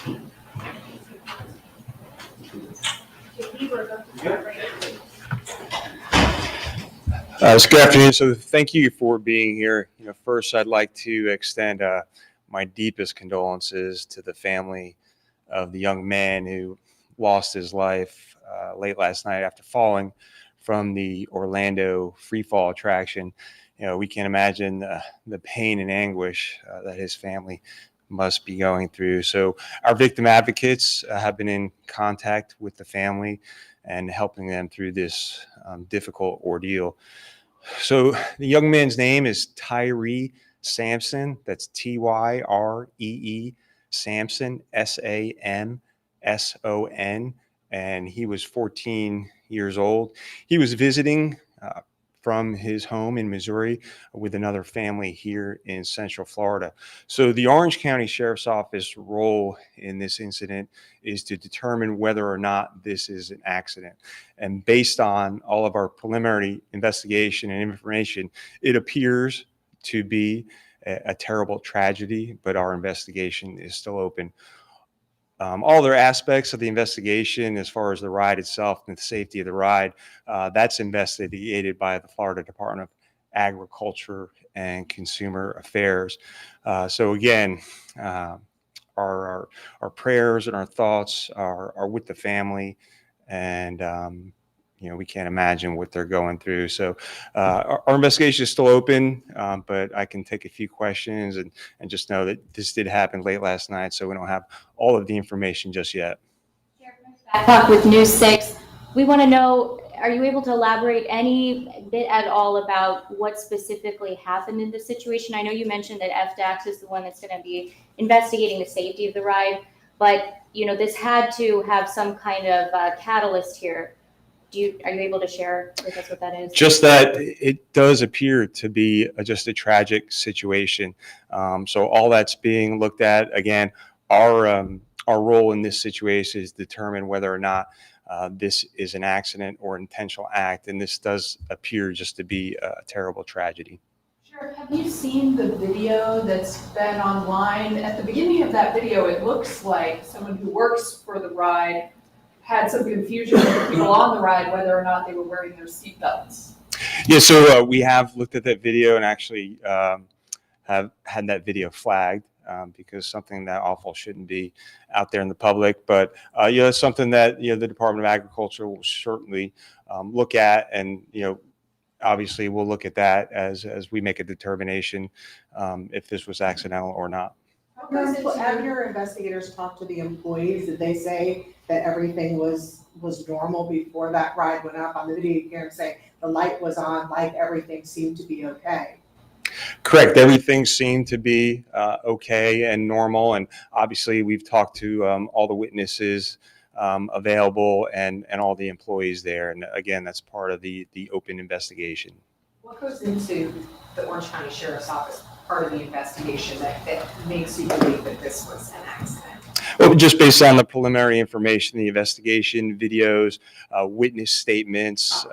Good afternoon. So thank you for being here. First, I'd like to extend my deepest condolences to the family of the young man who lost his life late last night after falling from the Orlando free fall attraction. We can imagine the pain and anguish that his family must be going through. So our victim advocates have been in contact with the family and helping them through this difficult ordeal. So the young man's name is Tyre Sampson. That's Tyree Sampson, Samson. And he was 14 years old. He was visiting from his home in Missouri with another family here in Central Florida. So the Orange County Sheriff's Office role in this incident is to determine whether or not this is an accident. And based on all of our preliminary investigation and information, it appears to be a terrible tragedy, but our investigation is still open. All other aspects of the investigation, as far as the ride itself and the safety of the ride, that's investigated by the Florida Department of Agriculture and Consumer Affairs. So again, our prayers and our thoughts are with the family, and we can't imagine what they're going through. So our investigation is still open, but I can take a few questions and just know that this did happen late last night, so we don't have all of the information just yet. Talk with News 6. We want to know, are you able to elaborate any bit at all about what specifically happened in this situation? I know you mentioned that FDAX is the one that's going to be investigating the safety of the ride, but this had to have some kind of catalyst here. Are you able to share with us what that is? Just that it does appear to be just a tragic situation. So all that's being looked at. Again, our role in this situation is determine whether or not this is an accident or intentional act, and this does appear just to be a terrible tragedy. Sure. Have you seen the video that's been online? At the beginning of that video, it looks like someone who works for the ride had some confusion with the people on the ride whether or not they were wearing their seatbelts. Yeah, so we have looked at that video and actually have had that video flagged because something that awful shouldn't be out there in the public. But it's something that the Department of Agriculture will certainly look at, and obviously we'll look at that as we make a determination if this was accidental or not. Have your investigators talked to the employees? Did they say that everything was normal before that ride went up? On the video, you hear them say the light was on, like everything seemed to be okay. Correct. Everything seemed to be okay and normal. And obviously, we've talked to all the witnesses available and all the employees there. And again, that's part of the open investigation. What goes into the Orange County Sheriff's Office part of the investigation that makes you believe that this was an accident? Well, just based on the preliminary information, the investigation, videos, witness statements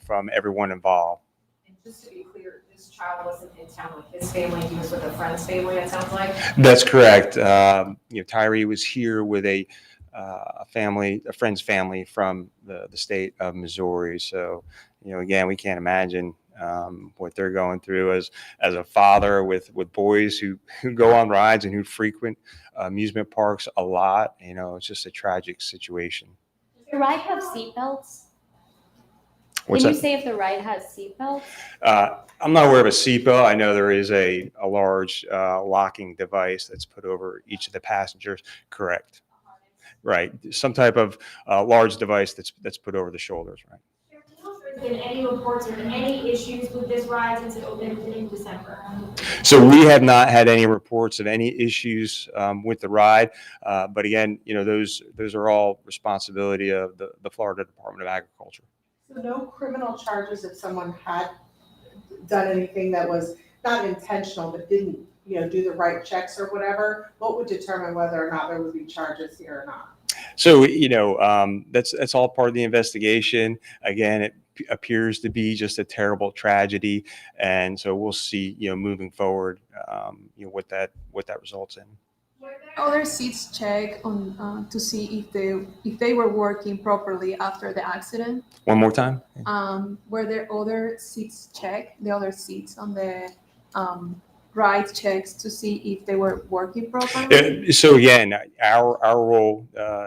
from everyone involved. And just to be clear, this child wasn't in town with his family; he was with a friend's family. It sounds like. That's correct. Tyre was here with a friend's family from the state of Missouri. So, again, we can't imagine what they're going through as a father with boys who go on rides and who frequent amusement parks a lot. It's just a tragic situation. Does the ride have seatbelts? What's Can that? You say if the ride has seatbelts? I'm not aware of a seatbelt. I know there is a large locking device that's put over each of the passengers. Correct. Right. Some type of large device that's put over the shoulders. Right. Has there been any reports or any issues with this ride since it opened in December? So we have not had any reports of any issues with the ride, but again, those are all responsibility of the Florida Department of Agriculture. So no criminal charges if someone had done anything that was not intentional but didn't do the right checks or whatever. What would determine whether or not there would be charges here or not? So that's all part of the investigation. Again, it appears to be just a terrible tragedy, and so we'll see moving forward what that results in. Were there other seats checked on to see if they were working properly after the accident? One more time. Were there other seats checked, the other seats on the ride checks to see if they were working properly? So again, our role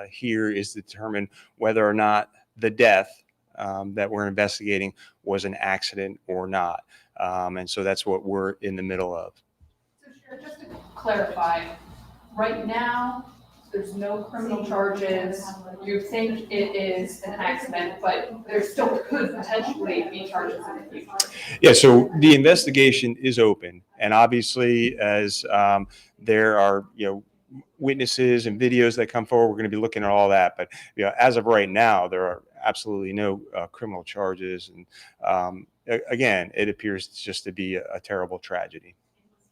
here is to determine whether or not the death that we're investigating was an accident or not. And so that's what we're in the middle of. So Sheriff, just to clarify, right now, there's no criminal charges. You think it is an accident, but there still could potentially be charges in the future. Yeah, so the investigation is open, and obviously, as there are witnesses and videos that come forward, we're going to be looking at all that. But as of right now, there are absolutely no criminal charges, and again, it appears just to be a terrible tragedy.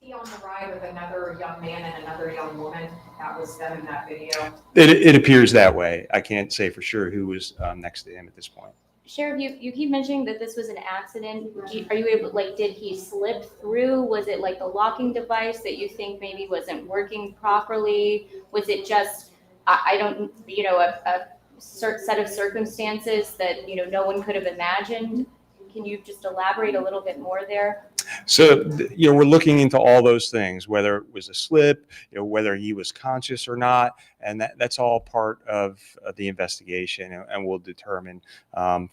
Was he on the ride with another young man and another young woman? That was them in that video. It appears that way. I can't say for sure who was next to him at this point. Sheriff, you keep mentioning that this was an accident. Are you able, like, did he slip through? Was it like the locking device that you think maybe wasn't working properly? Was it just, I don't, a set of circumstances that, no one could have imagined? Can you just elaborate a little bit more there? So, we're looking into all those things, whether it was a slip, whether he was conscious or not, and that's all part of the investigation, and we'll determine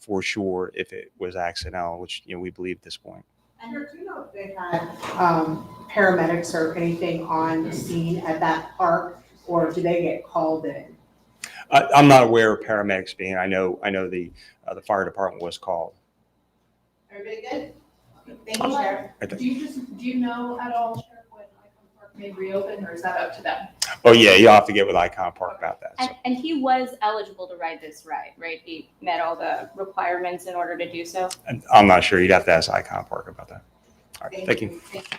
for sure if it was accidental, which we believe at this point. And do you know if they had paramedics or anything on scene at that park, or do they get called in? I'm not aware of paramedics being. I know the fire department was called. Everybody good? Thank you, Sheriff. Do you know at all, Sheriff, when Icon Park may reopen, or is that up to them? Oh yeah, you'll have to get with Icon Park about that. So. And he was eligible to ride this ride, right? He met all the requirements in order to do so? I'm not sure. You'd have to ask Icon Park about that. All right, thank you. Thank you.